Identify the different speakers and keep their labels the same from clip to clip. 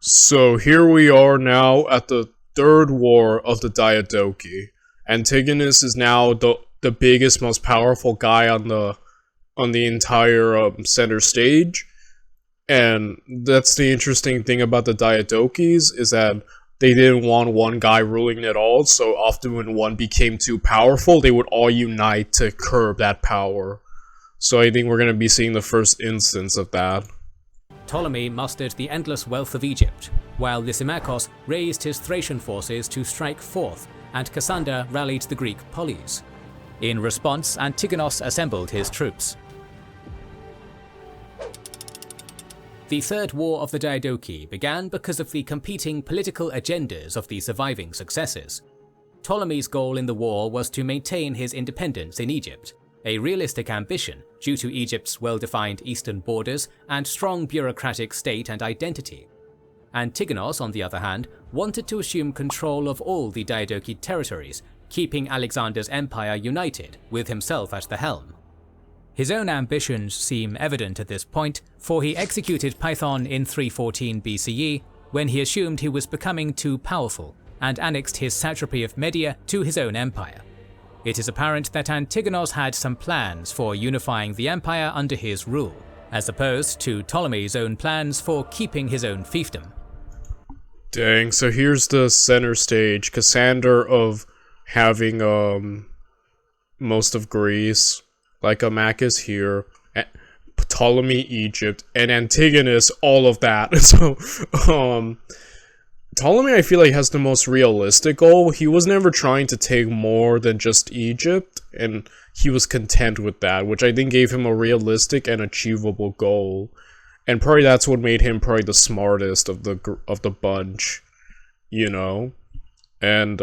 Speaker 1: So here we are now at the third war of the Diadochi. Antigonus is now the biggest, most powerful guy on the entire center stage, and that's the interesting thing about the Diadochis is that they didn't want one guy ruling it all. So often when one became too powerful, they would all unite to curb that power. So I think we're gonna be seeing the first instance of that.
Speaker 2: Ptolemy mustered the endless wealth of Egypt, while Lysimachus raised his Thracian forces to strike forth, and Cassander rallied the Greek Polis. In response, Antigonus assembled his troops. The Third War of the Diadochi began because of the competing political agendas of the surviving successors. Ptolemy's goal in the war was to maintain his independence in Egypt, a realistic ambition due to Egypt's well-defined eastern borders and strong bureaucratic state and identity. Antigonus, on the other hand, wanted to assume control of all the Diadochi territories, keeping Alexander's empire united, with himself at the helm. His own ambitions seem evident at this point, for he executed Python in 314 BCE when he assumed he was becoming too powerful, and annexed his satrapy of Media to his own empire. It is apparent that Antigonus had some plans for unifying the empire under his rule, as opposed to Ptolemy's own plans for keeping his own fiefdom.
Speaker 1: Dang, so here's the center stage. Cassander of having most of Greece, Lycomachus here, Ptolemy Egypt, and Antigonus all of that. So Ptolemy, I feel like, has the most realistic goal. He was never trying to take more than just Egypt, and he was content with that, which I think gave him a realistic and achievable goal. And probably that's what made him probably the smartest of the bunch, you know? And,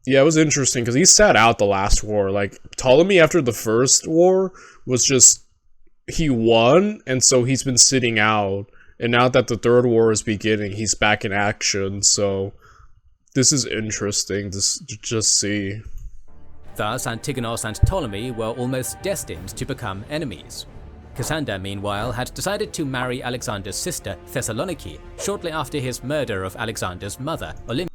Speaker 1: yeah, it was interesting, because he sat out the last war. Like, Ptolemy, after the first war, was just, he won, and so he's been sitting out. And now that the third war is beginning, he's back in action, so this is interesting to just see.
Speaker 2: Thus, Antigonus and Ptolemy were almost destined to become enemies. Cassander, meanwhile, had decided to marry Alexander's sister, Thessaloniki, shortly after his murder of Alexander's mother, Olympia.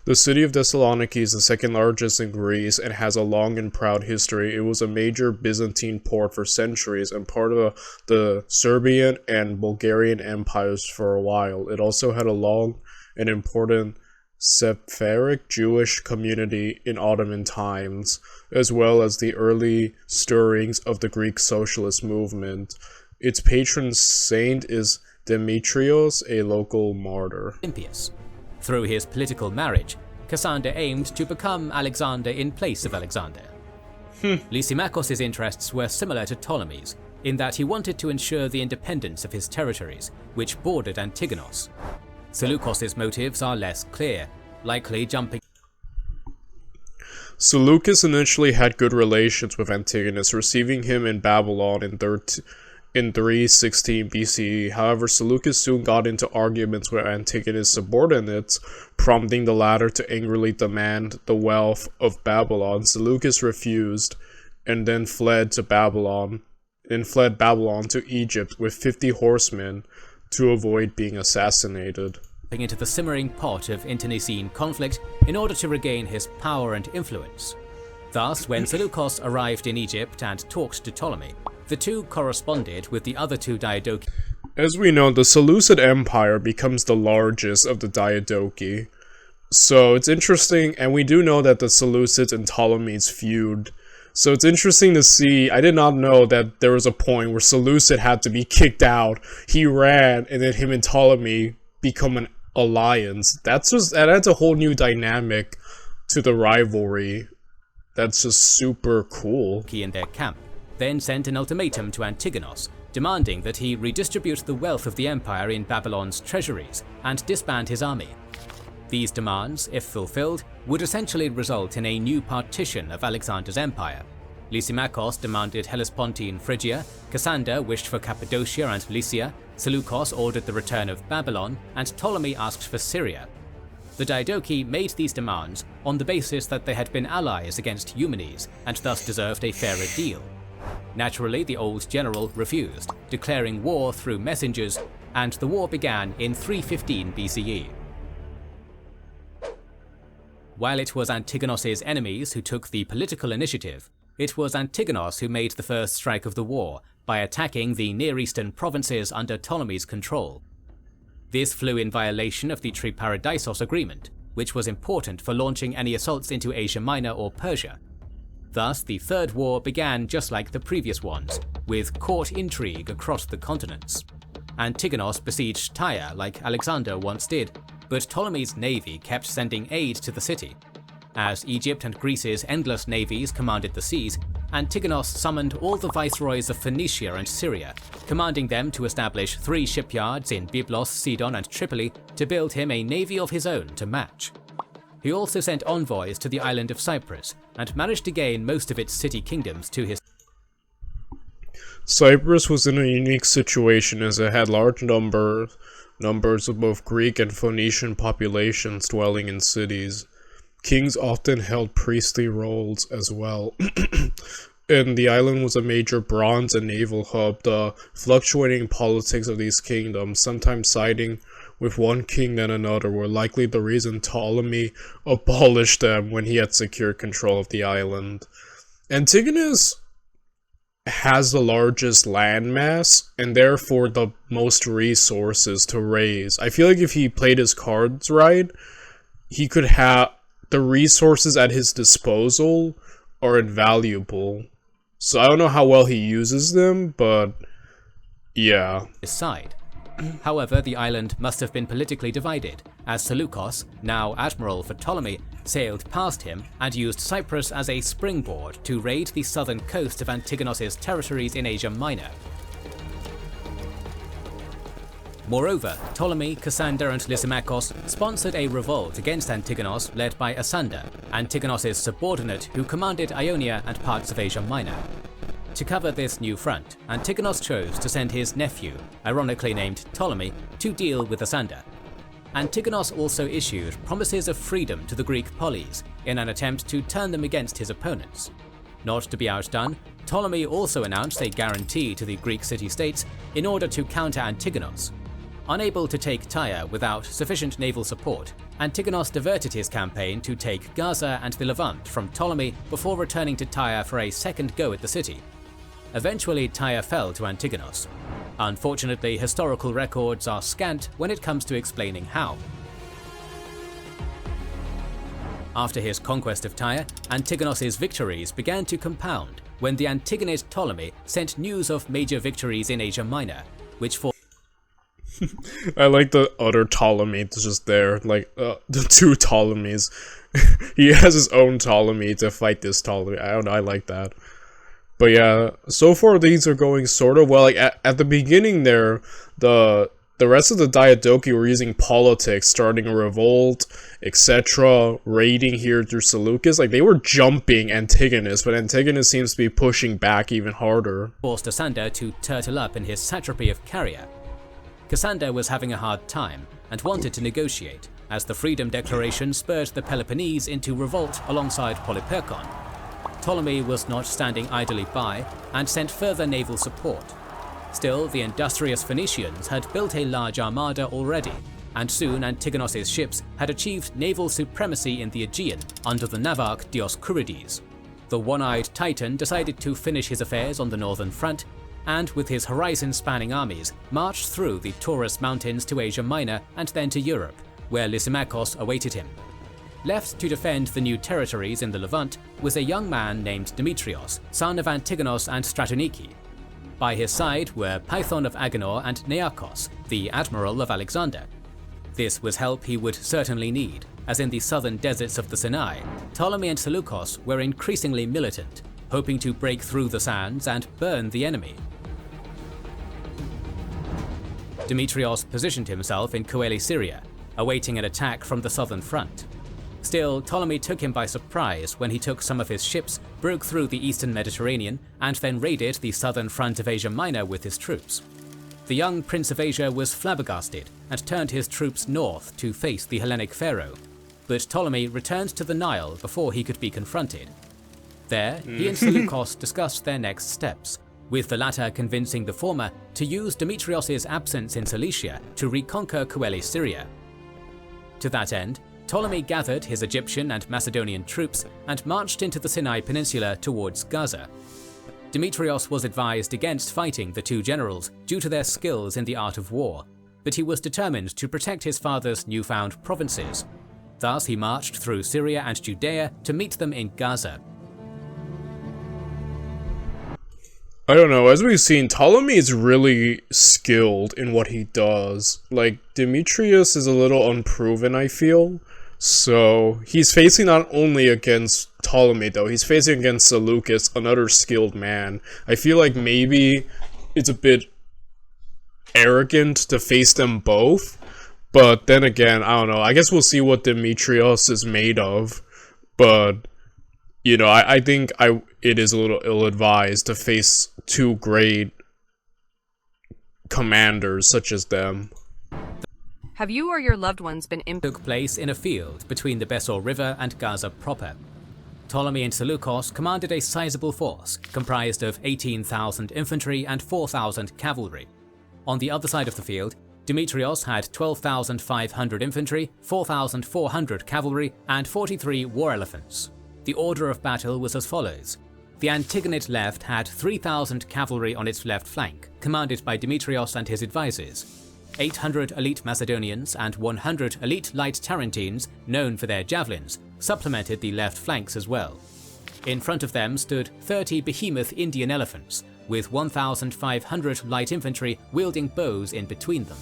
Speaker 1: The city of Thessaloniki is the second largest in Greece and has a long and proud history. It was a major Byzantine port for centuries and part of the Serbian and Bulgarian empires for a while. It also had a long and important Sephardic Jewish community in Ottoman times, as well as the early stirrings of the Greek socialist movement. Its patron saint is Demetrios, a local martyr.
Speaker 2: Olympias. Through his political marriage, Cassander aimed to become Alexander in place of Alexander. Lysimachus's interests were similar to Ptolemy's, in that he wanted to ensure the independence of his territories, which bordered Antigonus. Seleucus's motives are less clear, likely jumping.
Speaker 1: Seleucus initially had good relations with Antigonus, receiving him in Babylon in 316 BCE. However, Seleucus soon got into arguments with Antigonus' subordinates, prompting the latter to angrily demand the wealth of Babylon. Seleucus refused, and then fled Babylon to Egypt with 50 horsemen to avoid being assassinated.
Speaker 2: Into the simmering pot of internecine conflict in order to regain his power and influence. Thus, when Seleucus arrived in Egypt and talked to Ptolemy, the two corresponded with the other two Diadochi.
Speaker 1: As we know, the Seleucid Empire becomes the largest of the Diadochi. So it's interesting, and we do know that the Seleucids and Ptolemies feud. So it's interesting to see. I did not know that there was a point where Seleucid had to be kicked out. He ran, and then him and Ptolemy become an alliance. That adds a whole new dynamic to the rivalry. That's just super cool.
Speaker 2: In their camp, then sent an ultimatum to Antigonus, demanding that he redistribute the wealth of the empire in Babylon's treasuries and disband his army. These demands, if fulfilled, would essentially result in a new partition of Alexander's empire. Lysimachus demanded Hellespontine Phrygia, Cassander wished for Cappadocia and Lycia, Seleucus ordered the return of Babylon, and Ptolemy asked for Syria. The Diadochi made these demands on the basis that they had been allies against Eumenes and thus deserved a fairer deal. Naturally, the old general refused, declaring war through messengers, and the war began in 315 BCE. While it was Antigonos's enemies who took the political initiative, it was Antigonos who made the first strike of the war by attacking the Near Eastern provinces under Ptolemy's control. This flew in violation of the Triparadisos agreement, which was important for launching any assaults into Asia Minor or Persia. Thus, the Third War began just like the previous ones, with court intrigue across the continents. Antigonos besieged Tyre like Alexander once did, but Ptolemy's navy kept sending aid to the city. As Egypt and Greece's endless navies commanded the seas, Antigonos summoned all the viceroys of Phoenicia and Syria, commanding them to establish 3 shipyards in Byblos, Sidon, and Tripoli to build him a navy of his own to match. He also sent envoys to the island of Cyprus and managed to gain most of its city kingdoms to his.
Speaker 1: Cyprus was in a unique situation as it had large numbers of both Greek and Phoenician populations dwelling in cities. Kings often held priestly roles as well, and the island was a major bronze and naval hub. The fluctuating politics of these kingdoms, sometimes siding with one king than another, were likely the reason Ptolemy abolished them when he had secured control of the island. Antigonus has the largest landmass and therefore the most resources to raise. I feel like if he played his cards right, he could have the resources at his disposal are invaluable. So I don't know how well he uses them, but yeah.
Speaker 2: Side. However, the island must have been politically divided, as Seleucus, now admiral for Ptolemy, sailed past him and used Cyprus as a springboard to raid the southern coast of Antigonos's territories in Asia Minor. Moreover, Ptolemy, Cassander, and Lysimachus sponsored a revolt against Antigonos led by Assander, Antigonos's subordinate who commanded Ionia and parts of Asia Minor. To cover this new front, Antigonos chose to send his nephew, ironically named Ptolemy, to deal with Assander. Antigonos also issued promises of freedom to the Greek polis in an attempt to turn them against his opponents. Not to be outdone, Ptolemy also announced a guarantee to the Greek city-states in order to counter Antigonos. Unable to take Tyre without sufficient naval support, Antigonos diverted his campaign to take Gaza and the Levant from Ptolemy before returning to Tyre for a second go at the city. Eventually, Tyre fell to Antigonos. Unfortunately, historical records are scant when it comes to explaining how. After his conquest of Tyre, Antigonos's victories began to compound when the Antigonid Ptolemy sent news of major victories in Asia Minor, which for
Speaker 1: I like the other Ptolemy that's just there, like the 2 Ptolemies. He has his own Ptolemy to fight this Ptolemy. I don't know, I like that. But yeah, so far these are going sort of well. Like at the beginning there, the rest of the Diadochi were using politics, starting a revolt, etc., raiding here through Seleucus. Like they were jumping Antigonus, but Antigonus seems to be pushing back even harder.
Speaker 2: Forced Assander to turtle up in his satrapy of Caria. Cassander was having a hard time and wanted to negotiate, as the Freedom Declaration spurred the Peloponnese into revolt alongside Polyperchon. Ptolemy was not standing idly by and sent further naval support. Still, the industrious Phoenicians had built a large armada already, and soon Antigonos's ships had achieved naval supremacy in the Aegean under the navarch Dioscurides. The one-eyed Titan decided to finish his affairs on the northern front, and with his horizon-spanning armies, marched through the Taurus Mountains to Asia Minor and then to Europe, where Lysimachus awaited him. Left to defend the new territories in the Levant was a young man named Demetrios, son of Antigonos and Stratonike. By his side were Python of Agenor and Nearchos, the admiral of Alexander. This was help he would certainly need, as in the southern deserts of the Sinai, Ptolemy and Seleucus were increasingly militant, hoping to break through the sands and burn the enemy. Demetrios positioned himself in Coele, Syria, awaiting an attack from the southern front. Still, Ptolemy took him by surprise when he took some of his ships, broke through the eastern Mediterranean, and then raided the southern front of Asia Minor with his troops. The young Prince of Asia was flabbergasted and turned his troops north to face the Hellenic pharaoh, but Ptolemy returned to the Nile before he could be confronted. There, he and Seleucus discussed their next steps, with the latter convincing the former to use Demetrios' absence in Cilicia to reconquer Coele Syria. To that end, Ptolemy gathered his Egyptian and Macedonian troops and marched into the Sinai Peninsula towards Gaza. Demetrios was advised against fighting the two generals due to their skills in the art of war, but he was determined to protect his father's newfound provinces. Thus he marched through Syria and Judea to meet them in Gaza.
Speaker 1: I don't know, as we've seen, Ptolemy is really skilled in what he does. Like, Demetrius is a little unproven, I feel. So, he's facing not only against Ptolemy, though, he's facing against Seleucus, another skilled man. I feel like maybe it's a bit arrogant to face them both, but then again, I don't know, I guess we'll see what Demetrios is made of, but, you know, I think it is a little ill-advised to face two great commanders such as them.
Speaker 3: Have you or your loved ones been
Speaker 2: Took place in a field between the Besor River and Gaza proper. Ptolemy and Seleucus commanded a sizable force, comprised of 18,000 infantry and 4,000 cavalry. On the other side of the field, Demetrios had 12,500 infantry, 4,400 cavalry, and 43 war elephants. The order of battle was as follows. The Antigonid left had 3,000 cavalry on its left flank, commanded by Demetrios and his advisors. 800 elite Macedonians and 100 elite light Tarentines, known for their javelins, supplemented the left flanks as well. In front of them stood 30 behemoth Indian elephants, with 1,500 light infantry wielding bows in between them.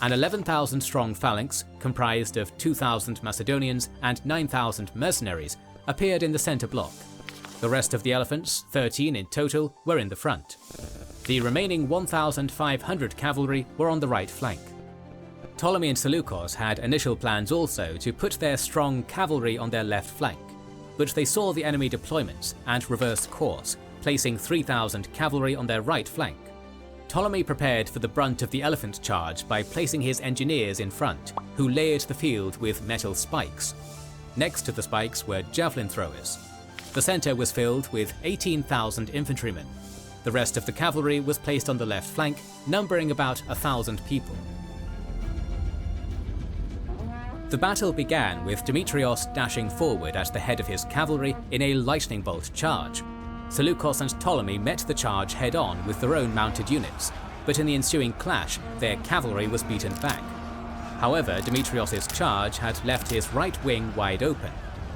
Speaker 2: An 11,000-strong phalanx, comprised of 2,000 Macedonians and 9,000 mercenaries, appeared in the center block. The rest of the elephants, 13 in total, were in the front. The remaining 1,500 cavalry were on the right flank. Ptolemy and Seleucus had initial plans also to put their strong cavalry on their left flank, but they saw the enemy deployments and reversed course, placing 3,000 cavalry on their right flank. Ptolemy prepared for the brunt of the elephant charge by placing his engineers in front, who layered the field with metal spikes. Next to the spikes were javelin throwers. The center was filled with 18,000 infantrymen. The rest of the cavalry was placed on the left flank, numbering about 1,000 people. The battle began with Demetrios dashing forward at the head of his cavalry in a lightning bolt charge. Seleucus and Ptolemy met the charge head-on with their own mounted units, but in the ensuing clash, their cavalry was beaten back. However, Demetrios' charge had left his right wing wide open,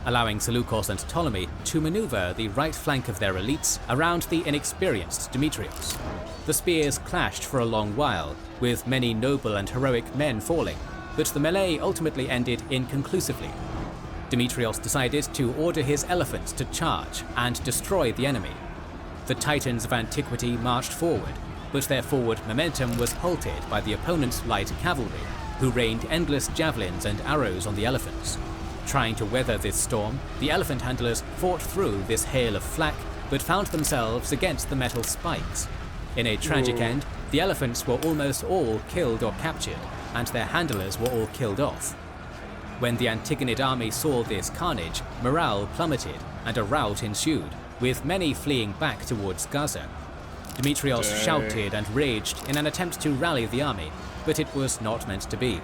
Speaker 2: allowing Seleucus and Ptolemy to maneuver the right flank of their elites around the inexperienced Demetrios. The spears clashed for a long while, with many noble and heroic men falling, but the melee ultimately ended inconclusively. Demetrios decided to order his elephants to charge and destroy the enemy. The titans of antiquity marched forward, but their forward momentum was halted by the opponent's light cavalry, who rained endless javelins and arrows on the elephants. Trying to weather this storm, the elephant handlers fought through this hail of flak, but found themselves against the metal spikes. In a tragic end, the elephants were almost all killed or captured, and their handlers were all killed off. When the Antigonid army saw this carnage, morale plummeted, and a rout ensued, with many fleeing back towards Gaza. Demetrios shouted and raged in an attempt to rally the army, but it was not meant to be.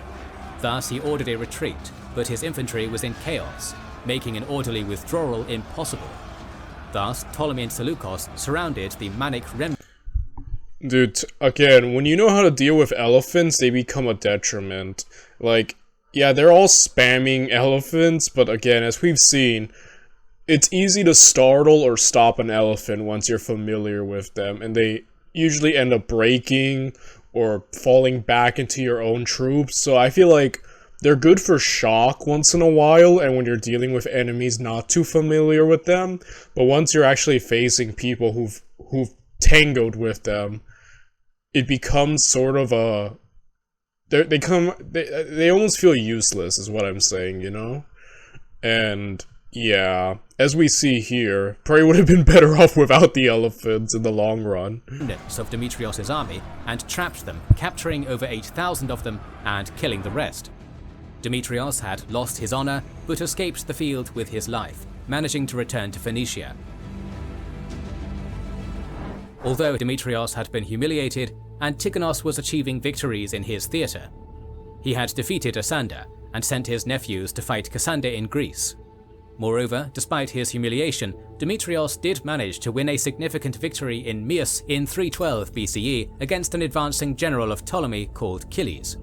Speaker 2: Thus he ordered a retreat, but his infantry was in chaos, making an orderly withdrawal impossible. Thus, Ptolemy and Seleucus surrounded the Manic remnant.
Speaker 1: Dude, again, when you know how to deal with elephants, they become a detriment. Like, yeah, they're all spamming elephants, but again, as we've seen, it's easy to startle or stop an elephant once you're familiar with them, and they usually end up breaking or falling back into your own troops, so I feel like they're good for shock once in a while, and when you're dealing with enemies not too familiar with them, but once you're actually facing people who've tangled with them, it becomes sort of a... They almost feel useless, is what I'm saying, you know? And, yeah, as we see here, probably would have been better off without the elephants in the long run.
Speaker 2: Of Demetrios' army and trapped them, capturing over 8,000 of them and killing the rest. Demetrios had lost his honor, but escaped the field with his life, managing to return to Phoenicia. Although Demetrios had been humiliated, Antigonos was achieving victories in his theatre. He had defeated Assander and sent his nephews to fight Cassander in Greece. Moreover, despite his humiliation, Demetrios did manage to win a significant victory in Myus in 312 BCE against an advancing general of Ptolemy called Chiles.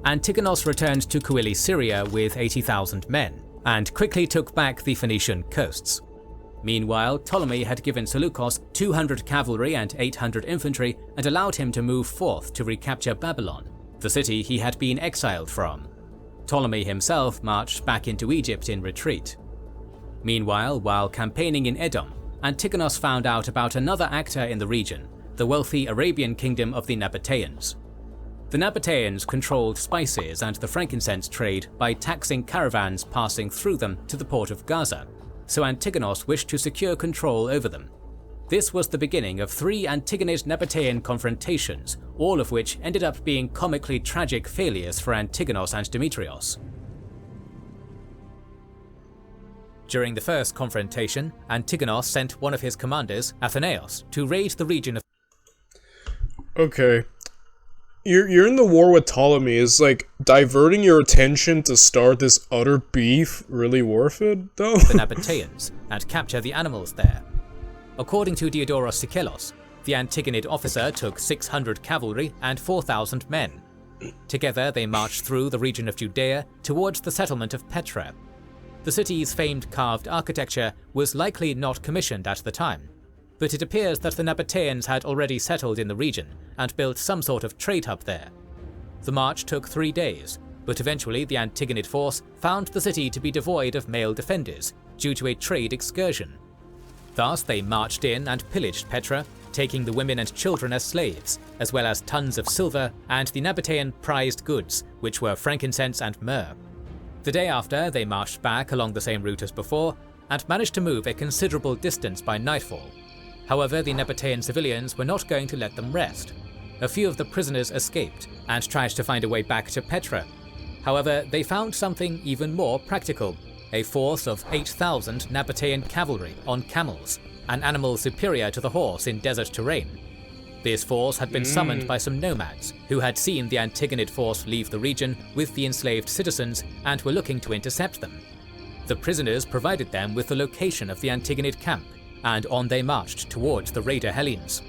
Speaker 2: Antigonos returned to Coele, Syria with 80,000 men, and quickly took back the Phoenician coasts. Meanwhile, Ptolemy had given Seleucus 200 cavalry and 800 infantry and allowed him to move forth to recapture Babylon, the city he had been exiled from. Ptolemy himself marched back into Egypt in retreat. Meanwhile, while campaigning in Edom, Antigonos found out about another actor in the region, the wealthy Arabian kingdom of the Nabateans. The Nabateans controlled spices and the frankincense trade by taxing caravans passing through them to the port of Gaza, so Antigonos wished to secure control over them. This was the beginning of 3 Antigonid-Nabatean confrontations, all of which ended up being comically tragic failures for Antigonos and Demetrios. During the first confrontation, Antigonos sent one of his commanders, Athenaeus, to raid the region of...
Speaker 1: Okay. You're in the war with Ptolemy. Is like diverting your attention to start this utter beef really worth it, though?
Speaker 2: the Nabateans and capture the animals there. According to Diadoros Sikelos, the Antigonid officer took 600 cavalry and 4,000 men. Together they marched through the region of Judea towards the settlement of Petra. The city's famed carved architecture was likely not commissioned at the time, but it appears that the Nabateans had already settled in the region and built some sort of trade hub there. The march took 3 days, but eventually the Antigonid force found the city to be devoid of male defenders due to a trade excursion. Thus they marched in and pillaged Petra, taking the women and children as slaves, as well as tons of silver and the Nabatean prized goods, which were frankincense and myrrh. The day after, they marched back along the same route as before, and managed to move a considerable distance by nightfall. However, the Nabatean civilians were not going to let them rest. A few of the prisoners escaped, and tried to find a way back to Petra. However, they found something even more practical, a force of 8,000 Nabatean cavalry on camels, an animal superior to the horse in desert terrain. This force had been summoned by some nomads who had seen the Antigonid force leave the region with the enslaved citizens and were looking to intercept them. The prisoners provided them with the location of the Antigonid camp, and on they marched towards the raider Hellenes.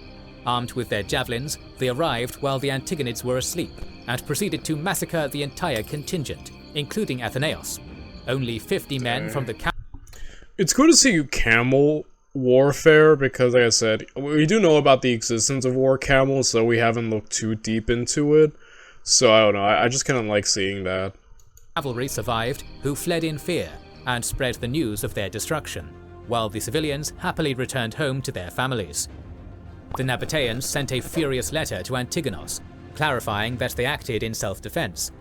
Speaker 2: Armed with their javelins, they arrived while the Antigonids were asleep and proceeded to massacre the entire contingent, including Athenaeus. Only 50 men from the camp.
Speaker 1: It's good to see camel warfare, because like I said, we do know about the existence of war camels, so we haven't looked too deep into it. So I don't know, I just kind of like seeing that.
Speaker 2: Cavalry survived, who fled in fear and spread the news of their destruction, while the civilians happily returned home to their families. The Nabateans sent a furious letter to Antigonos, clarifying that they acted in self-defense.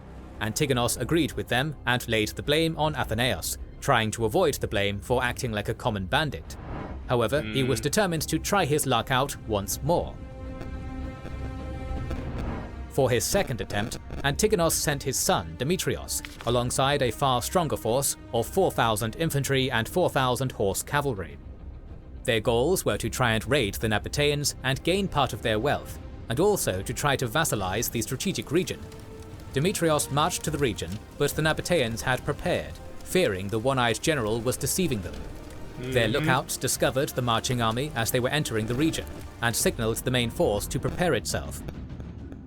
Speaker 2: Antigonos agreed with them and laid the blame on Athenaeus, trying to avoid the blame for acting like a common bandit. However, he was determined to try his luck out once more. For his second attempt, Antigonos sent his son Demetrios alongside a far stronger force of 4,000 infantry and 4,000 horse cavalry. Their goals were to try and raid the Nabateans and gain part of their wealth, and also to try to vassalize the strategic region. Demetrios marched to the region, but the Nabateans had prepared, fearing the one-eyed general was deceiving them. Their lookouts discovered the marching army as they were entering the region, and signaled the main force to prepare itself.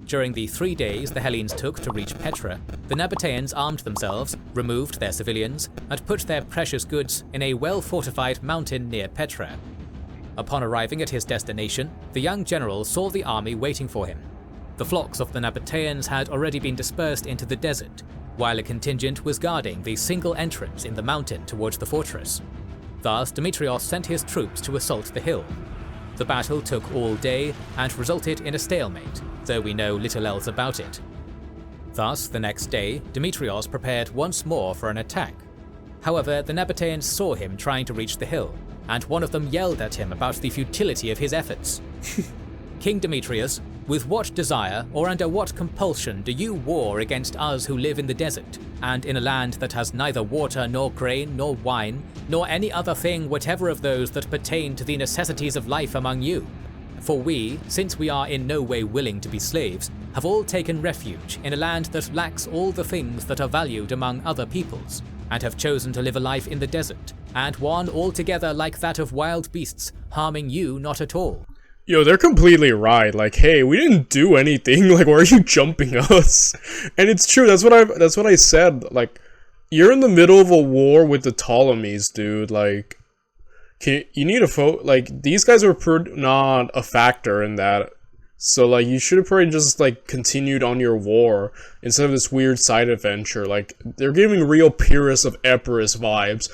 Speaker 2: During the 3 days the Hellenes took to reach Petra, the Nabateans armed themselves, removed their civilians, and put their precious goods in a well-fortified mountain near Petra. Upon arriving at his destination, the young general saw the army waiting for him. The flocks of the Nabateans had already been dispersed into the desert, while a contingent was guarding the single entrance in the mountain towards the fortress. Thus, Demetrios sent his troops to assault the hill. The battle took all day and resulted in a stalemate, though we know little else about it. Thus, the next day, Demetrios prepared once more for an attack. However, the Nabateans saw him trying to reach the hill, and one of them yelled at him about the futility of his efforts. King Demetrius, with what desire or under what compulsion do you war against us who live in the desert, and in a land that has neither water nor grain nor wine, nor any other thing whatever of those that pertain to the necessities of life among you? For we, since we are in no way willing to be slaves, have all taken refuge in a land that lacks all the things that are valued among other peoples, and have chosen to live a life in the desert, and one altogether like that of wild beasts, harming you not at all.
Speaker 1: Yo, they're completely right. Like, hey, we didn't do anything. Like, why are you jumping us? And it's true. That's what I said. Like, you're in the middle of a war with the Ptolemies, dude. Like, you need to like, these guys were not a factor in that. So, like, you should have probably just, like, continued on your war instead of this weird side adventure. Like, they're giving real Pyrrhus of Epirus vibes.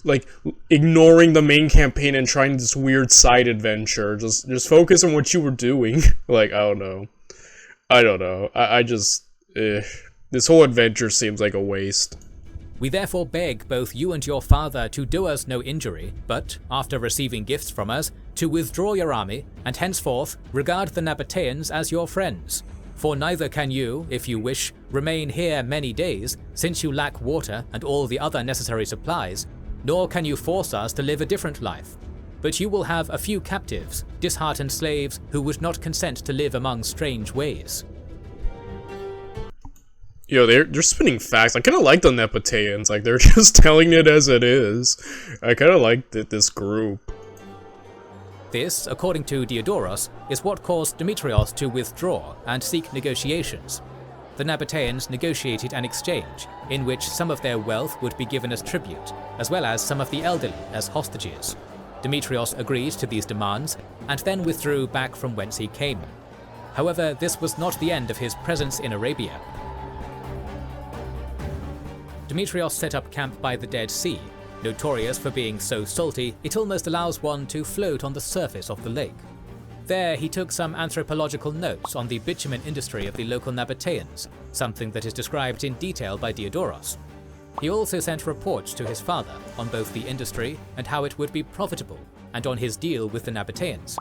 Speaker 1: Like, ignoring the main campaign and trying this weird side adventure. Just focus on what you were doing. Like, I don't know. I just... This whole adventure seems like a waste.
Speaker 2: We therefore beg both you and your father to do us no injury, but, after receiving gifts from us, to withdraw your army, and henceforth regard the Nabateans as your friends. For neither can you, if you wish, remain here many days, since you lack water and all the other necessary supplies, nor can you force us to live a different life. But you will have a few captives, disheartened slaves who would not consent to live among strange ways.
Speaker 1: Yo, they're spinning facts. I kind of like the Nabateans. Like, they're just telling it as it is. I kind of like this group.
Speaker 2: This, according to Diadochi, is what caused Demetrios to withdraw and seek negotiations. The Nabateans negotiated an exchange, in which some of their wealth would be given as tribute, as well as some of the elderly as hostages. Demetrios agreed to these demands, and then withdrew back from whence he came. However, this was not the end of his presence in Arabia. Demetrios set up camp by the Dead Sea. Notorious for being so salty, it almost allows one to float on the surface of the lake. There, he took some anthropological notes on the bitumen industry of the local Nabateans, something that is described in detail by Diadochi. He also sent reports to his father on both the industry and how it would be profitable, and on his deal with the Nabateans.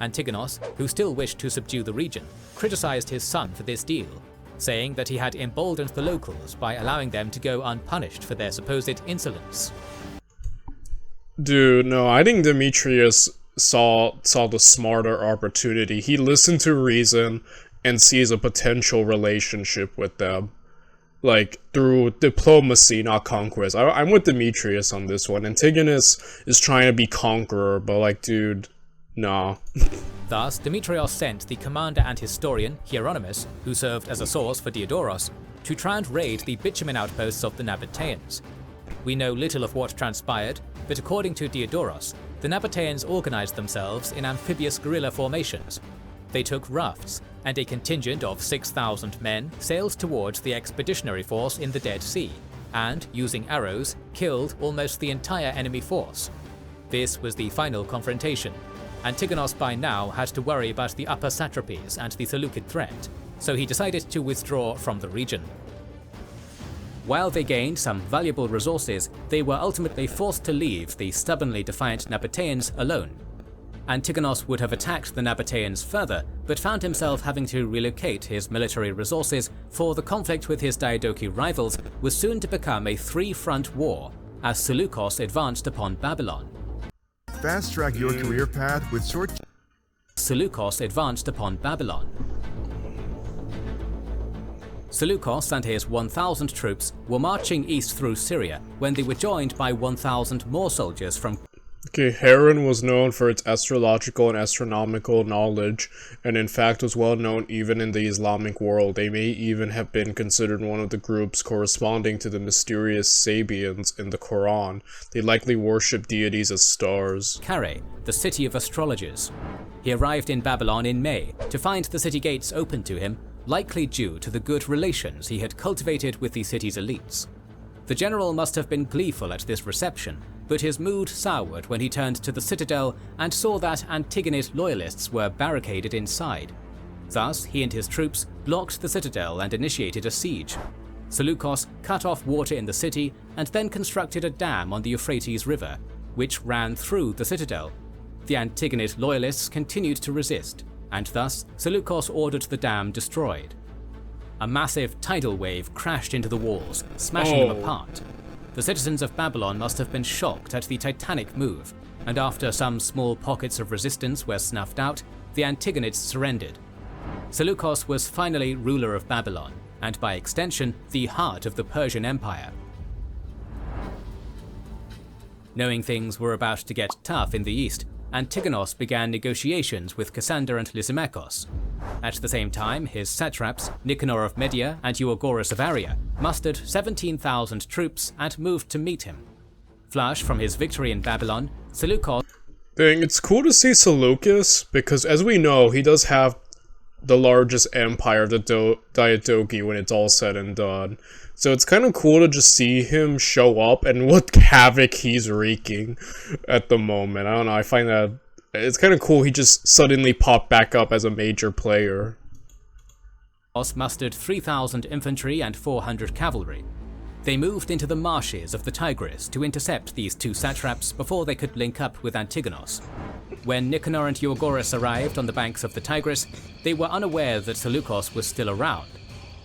Speaker 2: Antigonos, who still wished to subdue the region, criticized his son for this deal, saying that he had emboldened the locals by allowing them to go unpunished for their supposed insolence.
Speaker 1: Dude, no, I think Demetrius saw the smarter opportunity. He listened to reason and sees a potential relationship with them. Like, through diplomacy, not conquest. I'm with Demetrius on this one. Antigonus is trying to be conqueror, but like, dude, nah.
Speaker 2: Thus, Demetrios sent the commander and historian, Hieronymus, who served as a source for Diadochi, to try and raid the bitumen outposts of the Nabateans. We know little of what transpired, but according to Diadochi, the Nabateans organized themselves in amphibious guerrilla formations. They took rafts, and a contingent of 6,000 men sailed towards the expeditionary force in the Dead Sea, and, using arrows, killed almost the entire enemy force. This was the final confrontation. Antigonos by now had to worry about the upper satrapies and the Seleucid threat, so he decided to withdraw from the region. While they gained some valuable resources, they were ultimately forced to leave the stubbornly defiant Nabateans alone. Antigonos would have attacked the Nabateans further, but found himself having to relocate his military resources, for the conflict with his Diadochi rivals was soon to become a three-front war, as Seleucus advanced upon Babylon.
Speaker 4: Fast-track your career path with short...
Speaker 2: Seleucus advanced upon Babylon. Seleucus and his 1,000 troops were marching east through Syria when they were joined by 1,000 more soldiers from...
Speaker 1: Okay, Haran was known for its astrological and astronomical knowledge, and in fact was well known even in the Islamic world. They may even have been considered one of the groups corresponding to the mysterious Sabians in the Quran. They likely worshipped deities as stars.
Speaker 2: Carre, the city of astrologers. He arrived in Babylon in May to find the city gates open to him, likely due to the good relations he had cultivated with the city's elites. The general must have been gleeful at this reception, but his mood soured when he turned to the citadel and saw that Antigonid loyalists were barricaded inside. Thus, he and his troops blocked the citadel and initiated a siege. Seleucus cut off water in the city and then constructed a dam on the Euphrates River, which ran through the citadel. The Antigonid loyalists continued to resist, and thus Seleucus ordered the dam destroyed. A massive tidal wave crashed into the walls, smashing them apart. The citizens of Babylon must have been shocked at the titanic move, and after some small pockets of resistance were snuffed out, the Antagonists surrendered. Seleucus was finally ruler of Babylon, and by extension, the heart of the Persian Empire. Knowing things were about to get tough in the east, Antigonos began negotiations with Cassander and Lysimachus. At the same time, his satraps, Nicanor of Media and Euagoras of Aria, mustered 17,000 troops and moved to meet him. Flush from his victory in Babylon, Seleucus...
Speaker 1: Dang, it's cool to see Seleucus, because as we know, he does have the largest empire of the Diadochi when it's all said and done. So it's kind of cool to just see him show up and what havoc he's wreaking at the moment. I don't know, I find that it's kind of cool he just suddenly popped back up as a major player.
Speaker 2: mustered 3,000 infantry and 400 cavalry. They moved into the marshes of the Tigris to intercept these two satraps before they could link up with Antigonos. When Nicanor and Euagoras arrived on the banks of the Tigris, they were unaware that Seleucus was still around.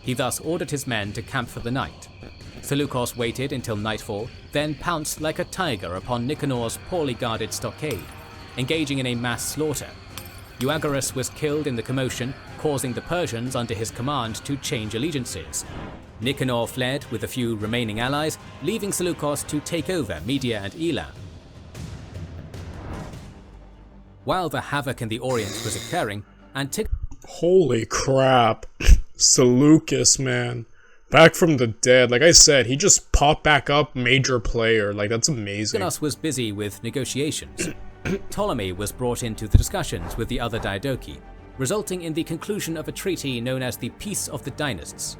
Speaker 2: He thus ordered his men to camp for the night. Seleucus waited until nightfall, then pounced like a tiger upon Nicanor's poorly guarded stockade, engaging in a mass slaughter. Euagoras was killed in the commotion, causing the Persians under his command to change allegiances. Nicanor fled with a few remaining allies, leaving Seleucus to take over Media and Elam. While the havoc in the Orient was occurring,
Speaker 1: Holy crap. Seleucus, man. Back from the dead. Like I said, he just popped back up major player. Like, that's amazing.
Speaker 2: Antigonos was busy with negotiations. Ptolemy was brought into the discussions with the other Diadochi, resulting in the conclusion of a treaty known as the Peace of the Dynasts.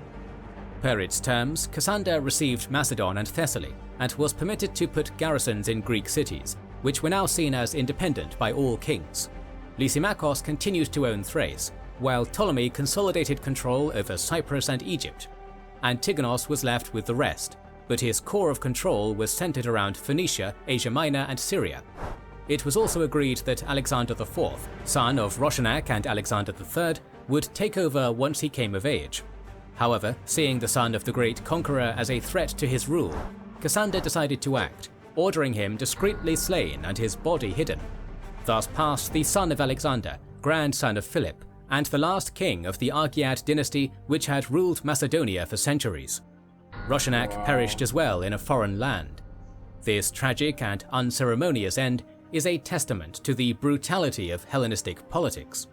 Speaker 2: Per its terms, Cassander received Macedon and Thessaly, and was permitted to put garrisons in Greek cities, which were now seen as independent by all kings. Lysimachus continued to own Thrace, while Ptolemy consolidated control over Cyprus and Egypt. Antigonos was left with the rest, but his core of control was centered around Phoenicia, Asia Minor, and Syria. It was also agreed that Alexander IV, son of Roshanak and Alexander III, would take over once he came of age. However, seeing the son of the great conqueror as a threat to his rule, Cassander decided to act, ordering him discreetly slain and his body hidden. Thus passed the son of Alexander, grandson of Philip, and the last king of the Argead dynasty, which had ruled Macedonia for centuries. Roshanak perished as well in a foreign land. This tragic and unceremonious end is a testament to the brutality of Hellenistic politics.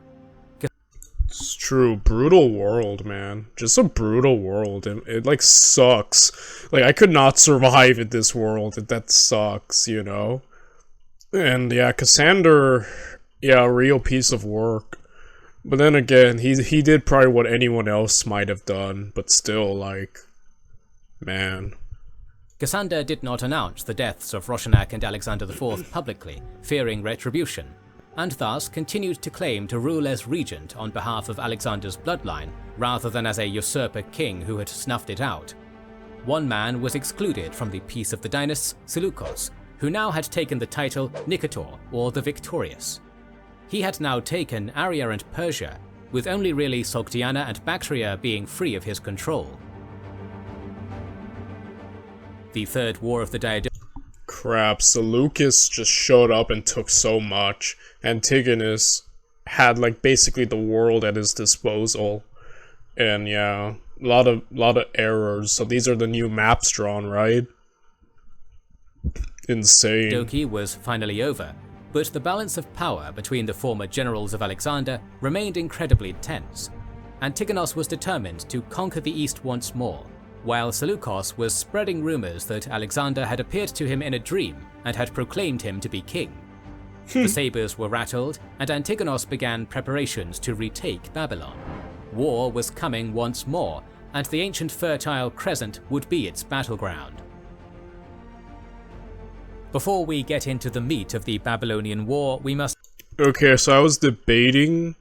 Speaker 1: It's true. Brutal world, man. Just a brutal world, and it, like, sucks. Like, I could not survive in this world. That sucks, you know? And, yeah, Cassander, yeah, a real piece of work. But then again, he did probably what anyone else might have done, but still, like, man.
Speaker 2: Cassander did not announce the deaths of Roshanak and Alexander IV publicly, fearing retribution, and thus continued to claim to rule as regent on behalf of Alexander's bloodline, rather than as a usurper king who had snuffed it out. One man was excluded from the Peace of the Dynasts, Seleucus, who now had taken the title Nicator, or the Victorious. He had now taken Aria and Persia, with only really Sogdiana and Bactria being free of his control. The Third War of the Diadochi.
Speaker 1: Crap, Seleucus just showed up and took so much. Antigonus had, like, basically the world at his disposal. And yeah, a lot of errors. So these are the new maps drawn, right? Insane.
Speaker 2: Diadochi was finally over, but the balance of power between the former generals of Alexander remained incredibly tense. Antigonos was determined to conquer the east once more, while Seleucus was spreading rumors that Alexander had appeared to him in a dream and had proclaimed him to be king. The sabers were rattled, and Antigonos began preparations to retake Babylon. War was coming once more, and the ancient Fertile Crescent would be its battleground. Before we get into the meat of the Babylonian War, we must...
Speaker 1: Okay, so I was debating,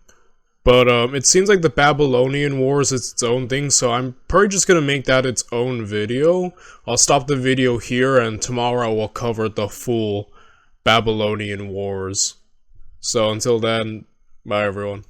Speaker 1: but it seems like the Babylonian War is its own thing, so I'm probably just gonna make that its own video. I'll stop the video here, and tomorrow we'll cover the full Babylonian Wars. So until then, bye everyone.